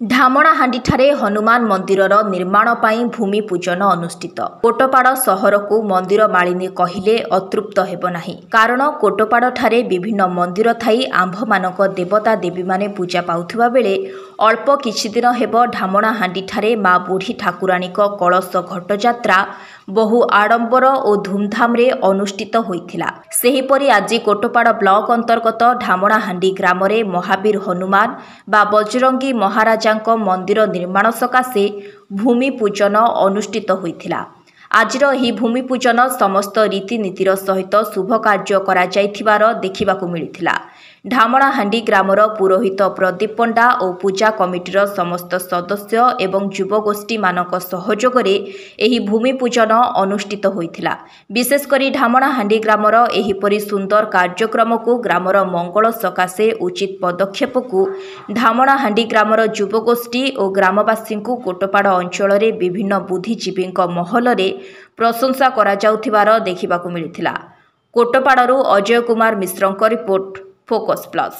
ଢାମଣାହାଣ୍ଡିଠାରେ ହନୁମାନ ମନ୍ଦିରର ନିର୍ମାଣ ପାଇଁ ଭୂମି ପୂଜନ ଅନୁଷ୍ଠିତ। କୋଟପାଡ଼ ସହରକୁ ମନ୍ଦିର ମାଳିନୀ କହିଲେ ଅତୃପ୍ତ ହେବ ନାହିଁ। କାରଣ କୋଟପାଡ଼ଠାରେ ବିଭିନ୍ନ ମନ୍ଦିର ଥାଇ ଆମ୍ଭମାନଙ୍କ ଦେବତା ଦେବୀମାନେ ପୂଜା ପାଉଥିବା ବେଳେ ଅଳ୍ପ କିଛି ଦିନ ହେବ ଢାମଣାହାଣ୍ଡିଠାରେ ମା ବୁଢ଼ୀ ଠାକୁରାଣୀଙ୍କ କଳସ ଘଟଯାତ୍ରା ବହୁ ଆଡ଼ମ୍ବର ଓ ଧୁମ୍ଧାମ୍ରେ ଅନୁଷ୍ଠିତ ହୋଇଥିଲା। ସେହିପରି ଆଜି କୋଟପାଡ଼ ବ୍ଲକ ଅନ୍ତର୍ଗତ ଢାମଣାହାଣ୍ଡି ଗ୍ରାମରେ ମହାବୀର ହନୁମାନ ବା ବଜରଙ୍ଗୀ ମହାରାଜାଙ୍କ ମନ୍ଦିର ନିର୍ମାଣ ସକାଶେ ଭୂମି ପୂଜନ ଅନୁଷ୍ଠିତ ହୋଇଥିଲା। ଆଜିର ଏହି ଭୂମି ପୂଜନ ସମସ୍ତ ରୀତିନୀତିର ସହିତ ଶୁଭ କାର୍ଯ୍ୟ କରାଯାଇଥିବାର ଦେଖିବାକୁ ମିଳିଥିଲା। ଢାମଣାହାଣ୍ଡି ଗ୍ରାମର ପୁରୋହିତ ପ୍ରଦୀପ ପଣ୍ଡା ଓ ପୂଜା କମିଟିର ସମସ୍ତ ସଦସ୍ୟ ଏବଂ ଯୁବଗୋଷ୍ଠୀମାନଙ୍କ ସହଯୋଗରେ ଏହି ଭୂମି ପୂଜନ ଅନୁଷ୍ଠିତ ହୋଇଥିଲା। ବିଶେଷକରି ଢାମଣାହାଣ୍ଡି ଗ୍ରାମର ଏହିପରି ସୁନ୍ଦର କାର୍ଯ୍ୟକ୍ରମକୁ ଗ୍ରାମର ମଙ୍ଗଳ ସକାଶେ ଉଚିତ ପଦକ୍ଷେପକୁ ଢାମଣାହାଣ୍ଡି ଗ୍ରାମର ଯୁବଗୋଷ୍ଠୀ ଓ ଗ୍ରାମବାସୀଙ୍କୁ କୋଟପାଡ଼ ଅଞ୍ଚଳରେ ବିଭିନ୍ନ ବୁଦ୍ଧିଜୀବୀଙ୍କ ମହଲରେ ପ୍ରଶଂସା କରାଯାଉଥିବାର ଦେଖିବାକୁ ମିଳିଥିଲା। କୋଟପାଡ଼ରୁ ଅଜୟ କୁମାର ମିଶ୍ରଙ୍କ ରିପୋର୍ଟ, ଫୋକସ୍ ପ୍ଲସ୍।